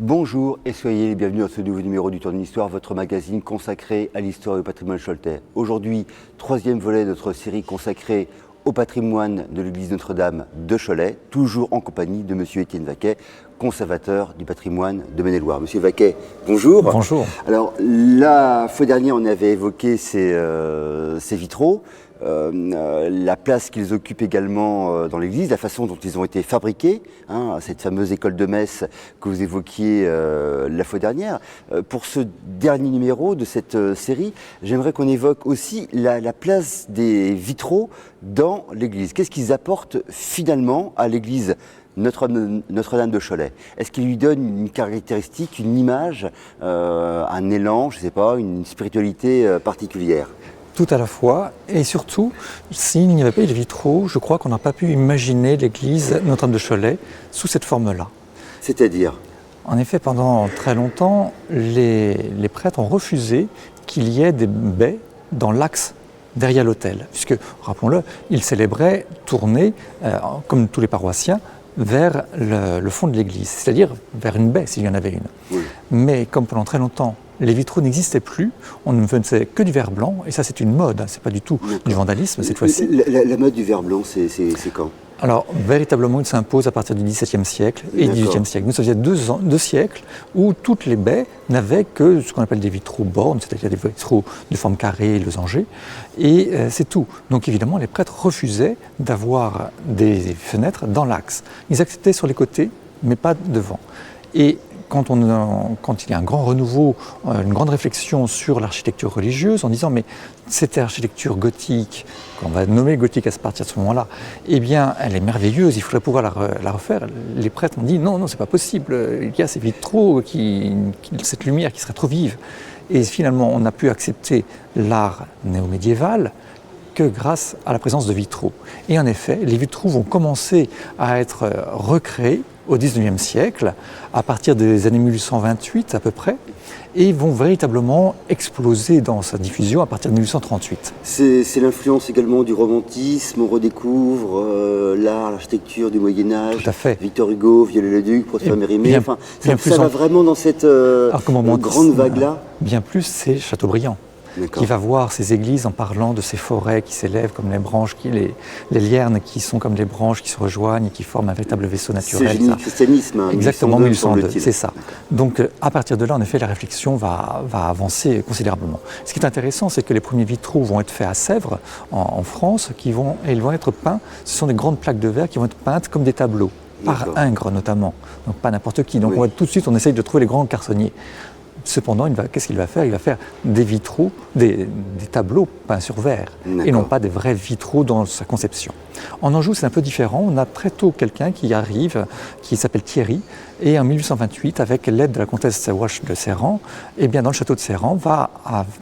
Bonjour et soyez les bienvenus dans ce nouveau numéro du Tour de l'Histoire, votre magazine consacré à l'histoire et au patrimoine choletais. Aujourd'hui, troisième volet de notre série consacrée au patrimoine de l'église Notre-Dame de Cholet, toujours en compagnie de M. Étienne Vaquet, conservateur du patrimoine de Maine-et-Loire. Monsieur Vaquet, bonjour. Bonjour. Alors, la fois dernière, on avait évoqué ces vitraux. La place qu'ils occupent également dans l'église, la façon dont ils ont été fabriqués, cette fameuse école de Metz que vous évoquiez la fois dernière. Pour ce dernier numéro de cette série, j'aimerais qu'on évoque aussi la place des vitraux dans l'église. Qu'est-ce qu'ils apportent finalement à l'église Notre-Dame de Cholet? Est-ce qu'il lui donne une caractéristique, une image, un élan, je ne sais pas, une spiritualité particulière? Tout à la fois, et surtout, s'il n'y avait pas eu les vitraux, je crois qu'on n'a pas pu imaginer l'église Notre-Dame de Cholet sous cette forme-là. C'est-à-dire? En effet, pendant très longtemps, les prêtres ont refusé qu'il y ait des baies dans l'axe derrière l'autel, puisque, rappelons-le, ils célébraient tournés, comme tous les paroissiens, vers le fond de l'église, c'est-à-dire vers une baie s'il y en avait une. Oui. Mais comme pendant très longtemps, les vitraux n'existaient plus, on ne faisait que du verre blanc, et ça c'est une mode, c'est pas du tout du vandalisme cette fois-ci. La mode du verre blanc, c'est quand? Alors, véritablement, il s'impose à partir du XVIIe siècle et du XVIIIe siècle. Nous, ça faisait deux siècles où toutes les baies n'avaient que ce qu'on appelle des vitraux bornes, c'est-à-dire des vitraux de forme carrée et losangée, et c'est tout. Donc, évidemment, les prêtres refusaient d'avoir des fenêtres dans l'axe. Ils acceptaient sur les côtés, mais pas devant. Et quand il y a un grand renouveau, une grande réflexion sur l'architecture religieuse, en disant mais cette architecture gothique, qu'on va nommer gothique à partir de ce moment-là, eh bien elle est merveilleuse, il faudrait pouvoir la refaire. Les prêtres ont dit non, c'est pas possible, il y a ces vitraux, cette lumière qui serait trop vive. Et finalement on a pu accepter l'art néo-médiéval que grâce à la présence de vitraux. Et en effet, les vitraux vont commencer à être recréés au XIXe siècle, à partir des années 1828 à peu près, et vont véritablement exploser dans sa diffusion à partir de 1838. C'est l'influence également du romantisme, on redécouvre l'art, l'architecture du Moyen-Âge. Tout à fait. Victor Hugo, Viollet-le-Duc, Prosper Mérimée, enfin, ça va vraiment dans cette grande vague-là. Bien plus, c'est Chateaubriand, qui va voir ces églises en parlant de ces forêts qui s'élèvent comme les branches, les liernes qui sont comme les branches qui se rejoignent et qui forment un véritable vaisseau naturel. C'est génie christianisme. Exactement, 1802, c'est ça. Donc à partir de là, en effet, la réflexion va avancer considérablement. Ce qui est intéressant, c'est que les premiers vitraux vont être faits à Sèvres, en France, ils vont être peints, ce sont des grandes plaques de verre qui vont être peintes comme des tableaux, par Ingres notamment, donc pas n'importe qui. Donc tout de suite, on essaye de trouver les grands cartonniers. Cependant, qu'est-ce qu'il va faire? Il va faire des vitraux, des tableaux peints sur verre, et non pas des vrais vitraux dans sa conception. En Anjou, c'est un peu différent. On a très tôt quelqu'un qui arrive, qui s'appelle Thierry, et en 1828, avec l'aide de la comtesse Walsh de Serran, eh bien, dans le château de Serran, va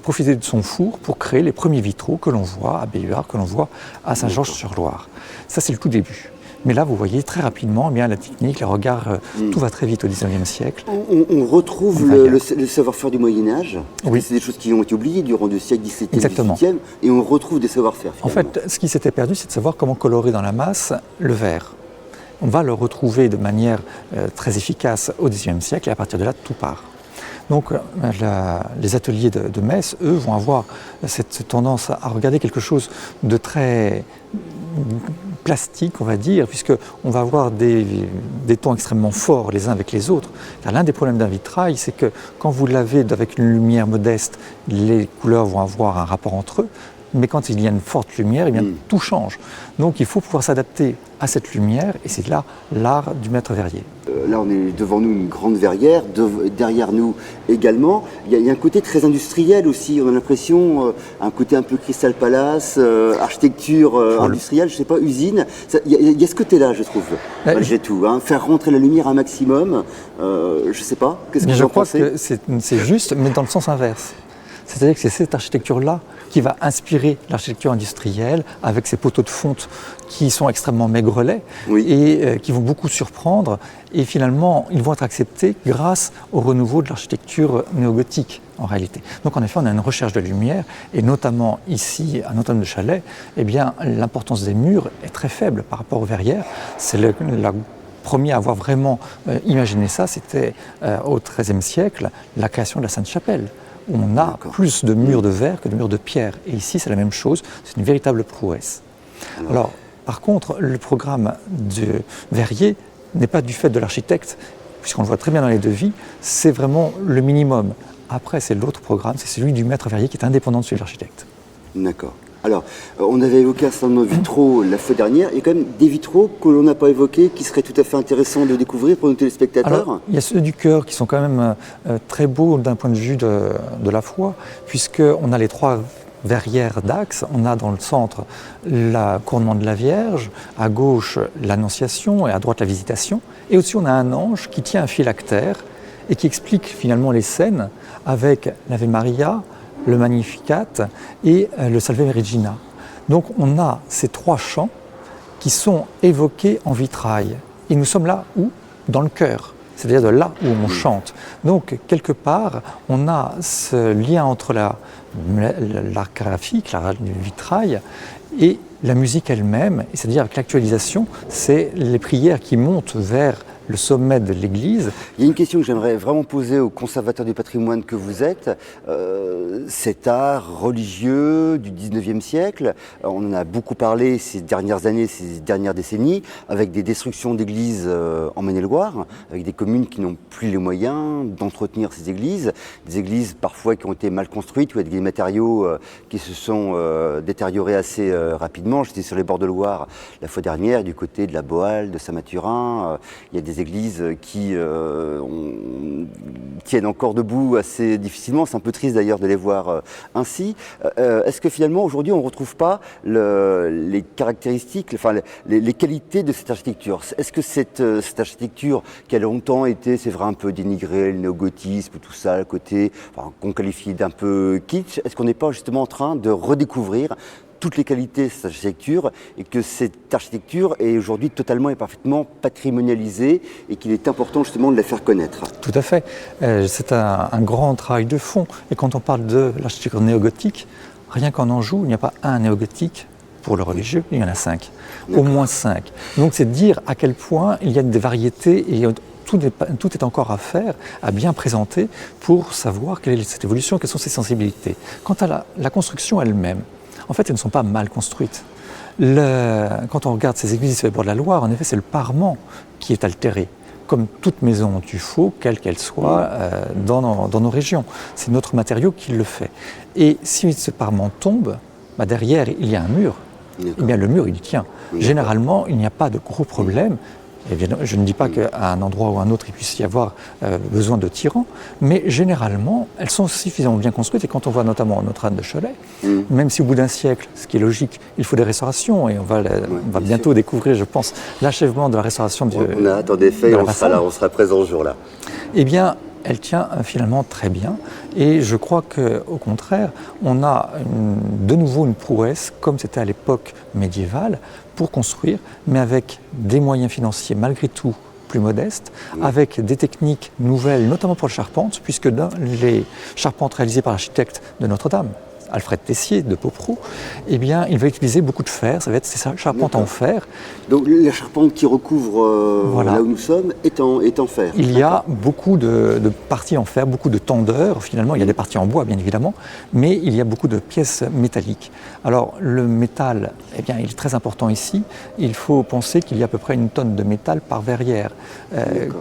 profiter de son four pour créer les premiers vitraux que l'on voit à Béhuard, que l'on voit à Saint-Georges-sur-Loire. Ça, c'est le tout début. Mais là, vous voyez très rapidement bien la technique, les regards, tout va très vite au XIXe siècle. On retrouve le savoir-faire du Moyen-Âge. Oui. C'est des choses qui ont été oubliées durant le siècle XVIIe, Exactement. XVIIIe, et on retrouve des savoir-faire. En fait, ce qui s'était perdu, c'est de savoir comment colorer dans la masse le verre. On va le retrouver de manière très efficace au XIXe siècle, et à partir de là, tout part. Donc les ateliers de Metz, eux, vont avoir cette tendance à regarder quelque chose de très plastique, on va dire, puisqu'on va avoir des tons extrêmement forts les uns avec les autres. Car l'un des problèmes d'un vitrail, c'est que quand vous l'avez avec une lumière modeste, les couleurs vont avoir un rapport entre eux, mais quand il y a une forte lumière, eh bien, tout change. Donc il faut pouvoir s'adapter à cette lumière, et c'est là l'art du maître verrier. Là, on est devant nous une grande verrière, derrière nous également. Il y a un côté très industriel aussi, on a l'impression, un côté un peu Crystal Palace, architecture industrielle, je ne sais pas, usine. Il y a ce côté-là, je trouve, malgré tout. Faire rentrer la lumière un maximum, je ne sais pas, qu'est-ce que vous en pensez? Je crois que c'est juste, mais dans le sens inverse. C'est-à-dire que c'est cette architecture-là qui va inspirer l'architecture industrielle avec ces poteaux de fonte qui sont extrêmement maigrelets et qui vont beaucoup surprendre. Et finalement, ils vont être acceptés grâce au renouveau de l'architecture néogothique en réalité. Donc en effet, on a une recherche de lumière et notamment ici, à Notre-Dame de Cholet, eh bien, l'importance des murs est très faible par rapport aux verrières. C'est la premier à avoir vraiment imaginé ça, c'était au XIIIe siècle, la création de la Sainte-Chapelle. On a plus de murs de verre que de murs de pierre. Et ici, c'est la même chose, c'est une véritable prouesse. Alors, par contre, le programme de verrier n'est pas du fait de l'architecte, puisqu'on le voit très bien dans les devis, c'est vraiment le minimum. Après, c'est l'autre programme, c'est celui du maître verrier qui est indépendant de celui de l'architecte. D'accord. Alors, on avait évoqué un certain nombre de vitraux la fois dernière. Il y a quand même des vitraux que l'on n'a pas évoqués qui seraient tout à fait intéressants de découvrir pour nos téléspectateurs. Alors, il y a ceux du chœur qui sont quand même très beaux d'un point de vue de la foi, puisqu'on a les 3 verrières d'axe. On a dans le centre le couronnement de la Vierge, à gauche l'Annonciation et à droite la Visitation. Et au-dessus, on a un ange qui tient un phylactère et qui explique finalement les scènes avec l'Ave Maria, le Magnificat et le Salve Regina. Donc on a ces 3 chants qui sont évoqués en vitrail. Et nous sommes là où? Dans le chœur, c'est-à-dire de là où on chante. Donc quelque part, on a ce lien entre l'art graphique, l'art du vitrail, et la musique elle-même, c'est-à-dire avec l'actualisation, c'est les prières qui montent vers le sommet de l'Église. Il y a une question que j'aimerais vraiment poser au conservateur du patrimoine que vous êtes. Cet art religieux du 19e siècle, on en a beaucoup parlé ces dernières années, ces dernières décennies, avec des destructions d'églises en Maine-et-Loire, avec des communes qui n'ont plus les moyens d'entretenir ces églises, des églises parfois qui ont été mal construites ou avec des matériaux qui se sont détériorés assez rapidement. J'étais sur les bords de Loire la fois dernière, du côté de la Bohalle, de Saint-Mathurin. Il y a des églises qui tiennent encore debout assez difficilement. C'est un peu triste d'ailleurs de les voir ainsi. Est-ce que finalement aujourd'hui on ne retrouve pas les caractéristiques, enfin les qualités de cette architecture? Est-ce que cette architecture qui a longtemps été, c'est vrai, un peu dénigrée, le néogothisme, tout ça, le côté qu'on qualifie d'un peu kitsch, est-ce qu'on n'est pas justement en train de redécouvrir toutes les qualités de cette architecture et que cette architecture est aujourd'hui totalement et parfaitement patrimonialisée et qu'il est important justement de la faire connaître? Tout à fait. C'est un grand travail de fond. Et quand on parle de l'architecture néogothique, rien qu'en Anjou, il n'y a pas un néogothique pour le religieux, il y en a 5. Au moins 5. Donc c'est dire à quel point il y a des variétés et tout est encore à faire, à bien présenter pour savoir quelle est cette évolution, quelles sont ses sensibilités. Quant à la construction elle-même, en fait, elles ne sont pas mal construites. Quand on regarde ces églises sur les bords de la Loire, en effet, c'est le parement qui est altéré, comme toute maison en tuffeau, quelle qu'elle soit, dans nos régions. C'est notre matériau qui le fait. Et si ce parement tombe, derrière, il y a un mur. Eh bien, le mur, il tient. Généralement, il n'y a pas de gros problèmes. Évidemment, je ne dis pas qu'à un endroit ou à un autre, il puisse y avoir besoin de tirants, mais généralement, elles sont suffisamment bien construites. Et quand on voit notamment Notre-Dame de Cholet, même si au bout d'un siècle, ce qui est logique, il faut des restaurations, et on va bientôt découvrir, je pense, l'achèvement de la restauration on a hâte en effet, on sera là, on sera présent ce jour-là. Eh bien, elle tient finalement très bien. Et je crois qu'au contraire, on a de nouveau une prouesse, comme c'était à l'époque médiévale, pour construire, mais avec des moyens financiers malgré tout plus modestes, avec des techniques nouvelles, notamment pour la charpente, puisque dans les charpentes réalisées par l'architecte de Notre-Dame, Alfred Tessier de Paupreau, eh bien, il va utiliser beaucoup de fer, ça va être ces charpentes en fer. Donc la charpente qui recouvre là où nous sommes est en fer. Il y a beaucoup de parties en fer, beaucoup de tendeurs, finalement il y a des parties en bois bien évidemment, mais il y a beaucoup de pièces métalliques. Alors le métal, eh bien, il est très important ici, il faut penser qu'il y a à peu près 1 tonne de métal par verrière.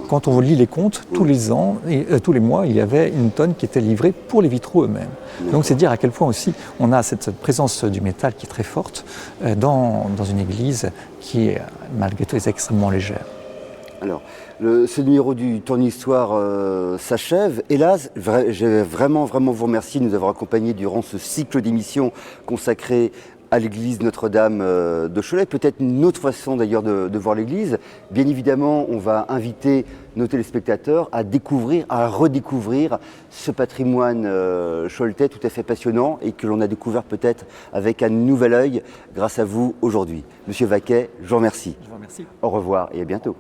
Quand on lit les comptes, tous les ans, tous les mois, il y avait 1 tonne qui était livrée pour les vitraux eux-mêmes. Donc c'est dire à quel point aussi on a cette présence du métal qui est très forte dans une église qui est malgré tout extrêmement légère. Alors, ce numéro du Tour d'Histoire s'achève. Hélas, je vais vraiment vous remercier de nous avoir accompagnés durant ce cycle d'émissions consacré à l'église Notre-Dame de Cholet. Peut-être une autre façon d'ailleurs de voir l'église. Bien évidemment, on va inviter nos téléspectateurs à découvrir, à redécouvrir ce patrimoine choletais tout à fait passionnant et que l'on a découvert peut-être avec un nouvel œil grâce à vous aujourd'hui. Monsieur Vaquet, je vous remercie. Je vous remercie. Au revoir et à bientôt.